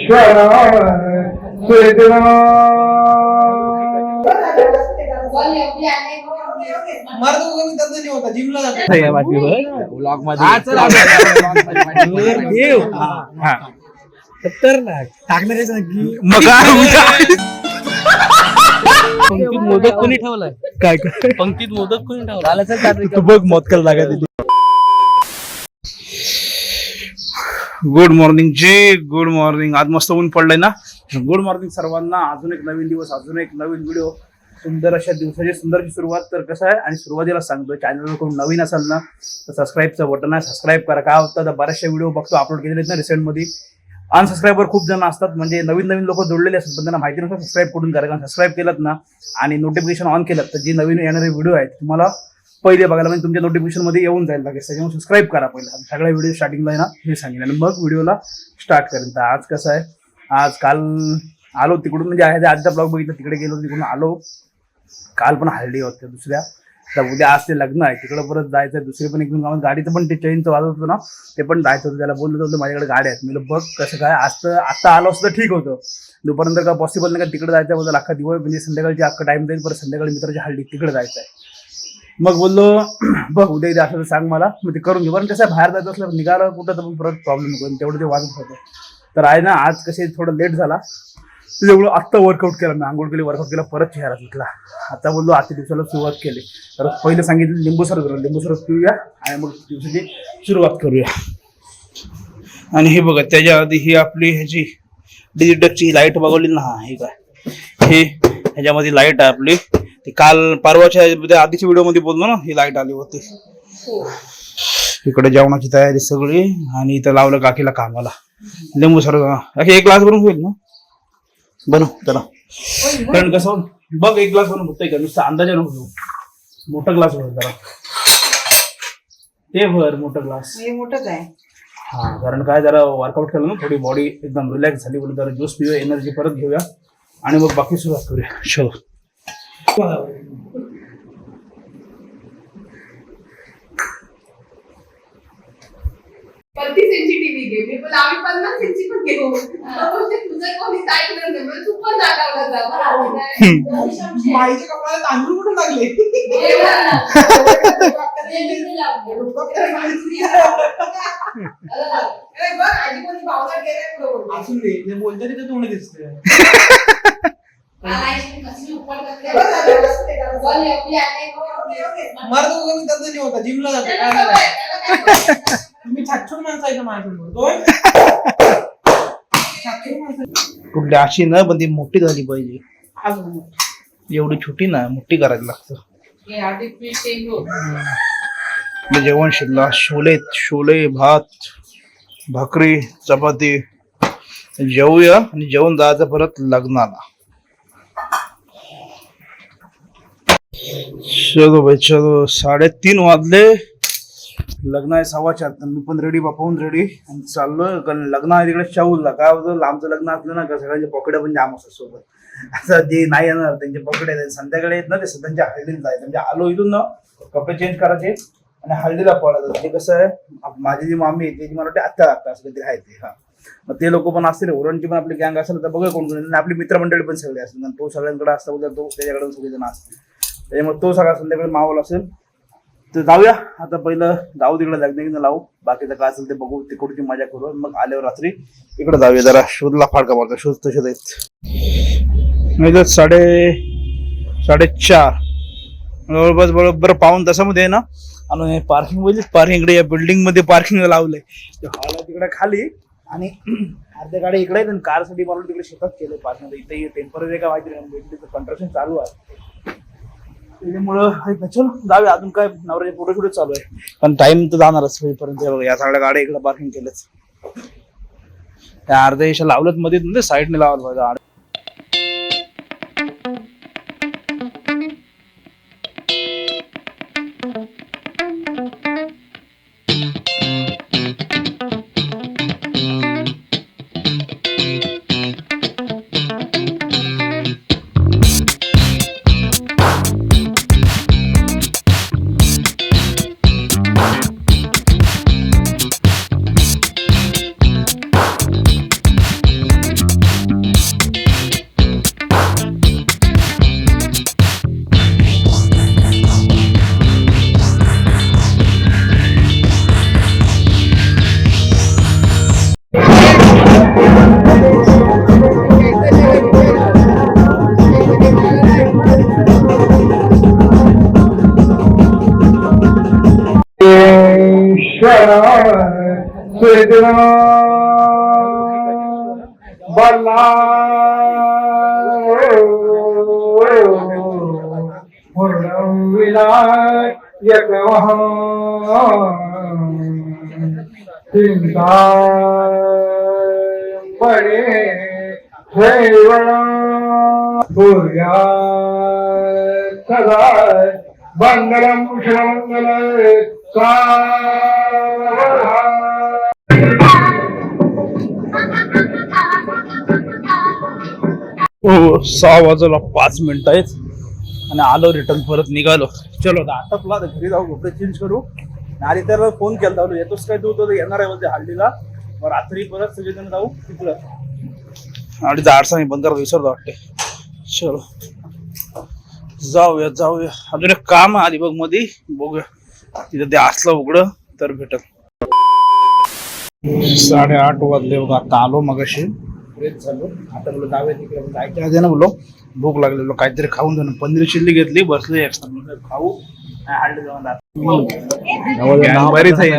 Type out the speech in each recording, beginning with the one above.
पंक्तीत मोदक कोणी ठेवलाय? काय पंक्तीत मोदक कोणी ठेवला? तू बघ मोदकाला जागा दिली. गुड मॉर्निंग जी, गुड मॉर्निंग. आज मस्त ऊन पडलंय ना. गुड मॉर्निंग सर्वांना. अजून एक नवीन दिवस, अजून एक नवीन व्हिडिओ, सुंदर अशा दिवसाची सुंदरची सुरुवात. तर कसं आहे, आणि सुरुवातीला सांगतो, चॅनलवर कोण नवीन असेल ना तर सबस्क्राईबचं बटन आहे, सबस्क्राईब करा. काय होतं, तर बऱ्याचशा व्हिडिओ बघतो अपलोड केलेले आहेत ना रिसेंटमध्ये. अनसबस्क्राईबर खूप जण असतात, म्हणजे नवीन नवीन लोक जोडलेले असतात, पण त्यांना माहिती नसतं सबस्क्राईब करून करा. कारण सबस्क्राईब केलं ना आणि नोटिफिकेशन ऑन केलं तर जी नवीन येणारे व्हिडिओ आहेत तुम्हाला पहिले बघायला, म्हणजे तुमच्या नोटिफिकेशनमध्ये येऊन जाईल लगेच. त्याच्यामुळे सबस्क्राईब करा पहिला. सगळ्या व्हिडिओ स्टार्टिंगला आहे ना हे सांगेन आणि मग व्हिडिओला स्टार्ट करेन. तर आज कसं आहे, आज काल आलो तिकडून, म्हणजे आजचा ब्लॉग बघितलं, तिकडे गेलो, तिकडून आलो. काल पण हल्डी होते दुसऱ्या, तर उद्या आज ते लग्न आहे, तिकडं परत जायचं. दुसरे पण एकदम गावात गाडीचं पण ते चेनचं वाजत होतं ना, ते पण जायचं होतं. त्याला बोललं होतं माझ्याकडे गाड्या आहेत. मी बघ कसं काय, आज तर आता आलो असतं ठीक होतं. दुपारनंतर काय पॉसिबल नाही का, तिकडे जायचं बद्दल अख्खा दिवस, म्हणजे संध्याकाळची अख्खा टाइम जाईल. परत संध्याकाळी मित्राची हल्डी तिकडे जायचं आहे. मग बोललो बघ उद्या इथे असं सांग मला, मग ते करून घेऊ. पण कसं आहे, बाहेर जायचं असलं निघालं कुठं तर पण परत प्रॉब्लेम नको, तेवढं ते वाजत होतं. तर आहे ना, आज कसे थोडं लेट झाला, त्याच्यामुळं आत्ता वर्कआउट केला मी. आंघोळ केली, वर्कआउट केला, परत चेहरा धुतला. आता बोललो आजच्या दिवसाला सुरुवात केली. तर पहिलं सांगितलं लिंबू सरबत पिऊया आणि मग दिवसाची सुरुवात करूया. आणि हे बघा, त्याच्या आधी ही आपली ह्याची डिजिटकची लाईट बघवली ना, हे काय हे ह्याच्यामध्ये लाईट आहे आपली. ती काल परवाच्या आधीच्या व्हिडिओमध्ये बोललो ना, ही लाईट आली होती. इकडे जेवणाची तयारी सगळी, आणि इथं लावलं काकीला कामाला. लिंबू सरबत एक ग्लास भरून होईल ना, बनव त्याला. कारण कसं बघ, एक ग्लास बनवून होतंय का, नुसतं अंदाजा नको, मोठा ग्लास भर जरा, ते भर मोठा ग्लास. मोठंच आहे. हा, कारण काय, जरा वर्कआउट केलं ना, थोडी बॉडी एकदम रिलॅक्स झाली, बोलून जरा ज्यूस पिऊया, एनर्जी परत घेऊया आणि मग बाकी सुरुवात करूया. चलो. सेन्सिटिव्ह गेली, पण आम्ही 50 इंची पण घेऊ. तुझं कोणी ऐकलं नाही, तू पण जागावला जा. माईच्या कपड्याला तांदूळ कुठे लागले? आजी कोणी भावना गेल्या असून दे, बोलता तिथे तोंड दिसतंय. होता जिमला जातो. तुम्ही छाछून माणसायचं माझ्यासमोर. कुठली अशी ना, पण ती मोठी झाली पाहिजे. एवढी छोटी ना, मोठी करायला लागतं. जेवण शिल्ला, छोले भात भाकरी चपाती, जेवूया आणि जेवण जायचं परत लग्नाला. चलो भाई चलो, 3:30 वाजले. लग्न आहे 4:15. तर मी पण रेडी, बापाहून रेडी, आणि चाललोय. लग्न आहे तिकडे शाहूला. काय होतं, लांबचं लग्न असलं ना का, सगळ्यांचे पकडे पण जाम असतात सोबत. असं जे नाही येणार त्यांचे पकडे संध्याकाळी येत ना, ते त्यांच्या हळदीला जायचं. म्हणजे आलो इथून ना, कपडे चेंज करायचे आणि हळदीला पळायचं. म्हणजे कसं आहे, माझी जी मामी आहे त्याची मला वाटते आत्ता लागतं असं काहीतरी आहे ते. हा, मग ते लोक पण असतील, ओरणची पण आपली गँग असेल तर बघा कोण कोण. आपली मित्रमंडळी पण सगळे असतील, कारण तो सगळ्यांकडे असता उद्या, तो त्याच्याकडे सगळे जण असतील. त्याच्यामुळे तो सगळा संध्याकाळी मावल असेल. तर जाऊया आता, पहिलं जाऊ तिकडे लग्न लावू, बाकीचं काय असेल ते बघू, तिकडची मजा करू. मग आल्यावर रात्री इकडे जाऊया, जरा शोधला फाडका मारतो. शोध तसे नाही तर 4:30 जवळपास, बरोबर पाऊण तासामध्ये आहे ना. आणि पार्किंग बघितली, पार्किंग इकडे या बिल्डिंग मध्ये पार्किंग लावलंय. हॉल तिकडे खाली आणि अर्ध्या गाडी इकडे आहेत. कारसाठी मला तिकडे शेतात केलंय पार्किंग. इथे टेम्पररी का माहिती नाही, कंस्ट्रक्शन चालू आहे. त्याच्यामुळं चल जाऊया. अजून काय नवऱ्याचे फोटो चालू आहे, पण टाइम तर जाणारच होईपर्यंत. या सगळ्या गाड्या इकडे पार्किंग केल्याच, त्या अर्ध्या दिशा लावल्यात मध्ये, म्हणजे साईडने लावायला पाहिजे. ईश्वर स्वीकृ बल्ला विनायक चिंता पडे सूर्या सदा मंगलम श्रमंगल हो 6:05 आहेत आणि आलो रिटर्न परत निघालो. चलो आता आटपला आता घरी जाऊ, कपडे चेंज करू. आणि त्याला फोन केला होता, येतोच काय तू तर येणार आहे बोलते हल्लीला. मग रात्री परत सगळेजण जाऊ तिकडं. आणि झाडसा मी बंद करायला विसरतो वाटते. चलो जाऊया जाऊया. अजून एक काम आहे आधी बघ मध्ये, बघूया तिथं ते असलं उघडं तर भेटत. 8:30 वाजले बघा. आता आलो मगाशी, फ्रेश झालो. आता बोललो जाऊया तिकडे. जायच्या आधी ना बोललो भूक लागलेलो, काहीतरी खाऊन जाणं. पनीर चिल्ली घेतली, बसले एक्स्ट्रा खाऊ. हल्ली जाऊन बरीच आहे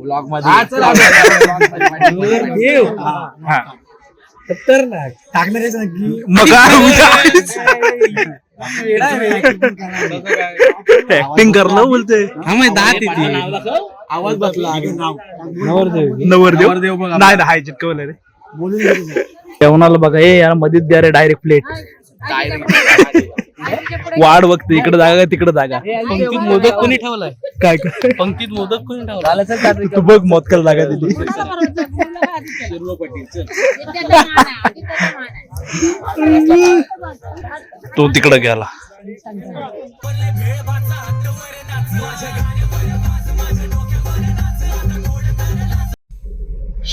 ब्लॉग मध्ये. टाकणारच नक्की मग ऍक्टिंग करलं बोलते. आवाज बसला नवरदेव नाही हाय चिटकवलं रे. जेवणाला बघा हे यार मध्येच द्या रे डायरेक्ट प्लेट. वाढ बघते, इकडे जागा काय तिकडे जागा. पंक्तीत मोदक कोणी ठेवलाय? काय काय पंक्तीत मोदक कोणी ठेवलाय? तू बघ मोदकाला जागा दिली. तो तिकडे गेला.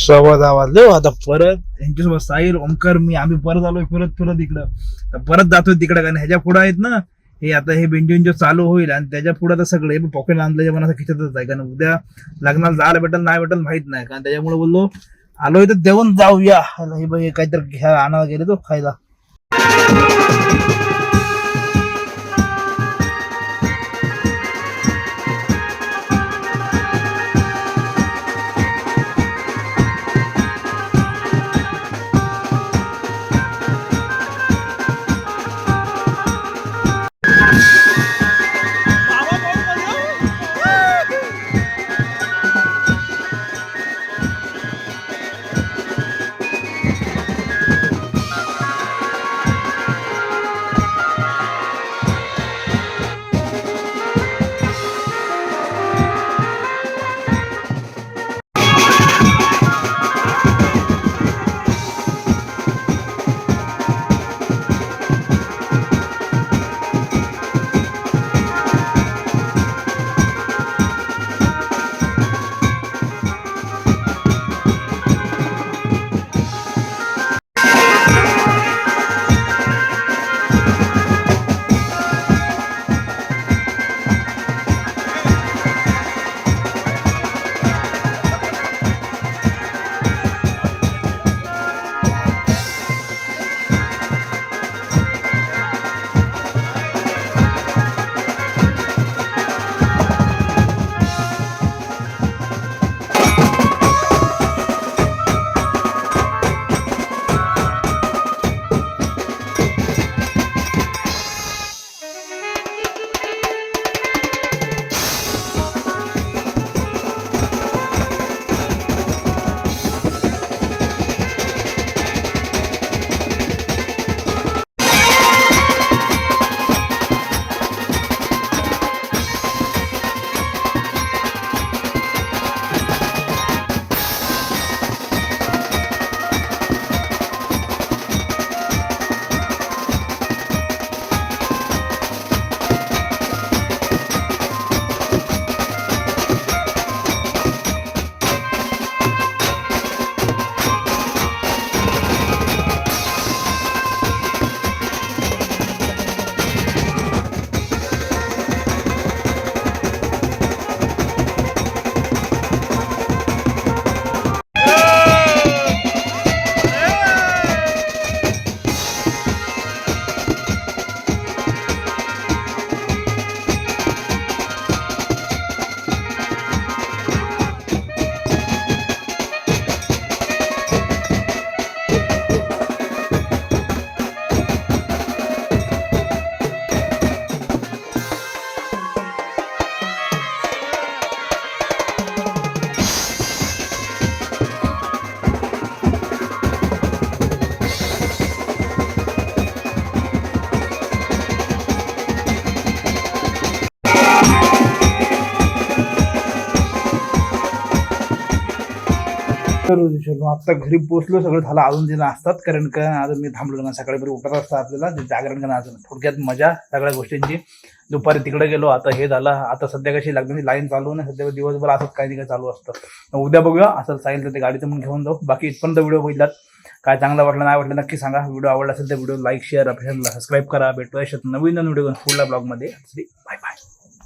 सव्वा 10 वाजले. आता परत यांच्यासोबत साहिल ओमकार मी आम्ही परत आलोय परत इकडं. तर परत जातोय तिकडे, कारण ह्याच्या पुढे आहेत ना हे. आता हे बेंजो चालू होईल आणि त्याच्या पुढे तर सगळं पॉकेट आणलं पण असं खिचतच आहे. कारण उद्या लग्नाला जायला भेटेल नाही भेटेल माहित नाही. कारण त्याच्यामुळे बोललो आलोय तर देऊन जाऊया. हे बघ काहीतरी घ्या आणायला गेले तो खायला. आता घरी पोहोचलो, सगळं झालं. अजून जे असतात कारण का अजून मी थांबलो ना, सकाळी बरं उठत असतं आपल्याला ते जागरण करणं. अजून थोडक्यात मजा सगळ्या गोष्टींची. दुपारी तिकडे गेलो, आता हे झालं. आता सध्या कशी लग्नाची लाईन चालू ना, सध्या दिवसभर असंच काही नाही काय चालू असतं. उद्या बघूया असं साईल तर ते गाडीचं म्हणून घेऊन जाऊ. बाकी इथपर्यंत व्हिडिओ बघितलात, काय चांगलं वाटलं नाही वाटलं नक्की सांगा. व्हिडिओ आवडला असेल तर व्हिडिओ लाईक शेअर, सबस्क्राईब करा. भेटूया नवीन व्हिडिओ पुढल्या ब्लॉगमध्ये. Bye bye.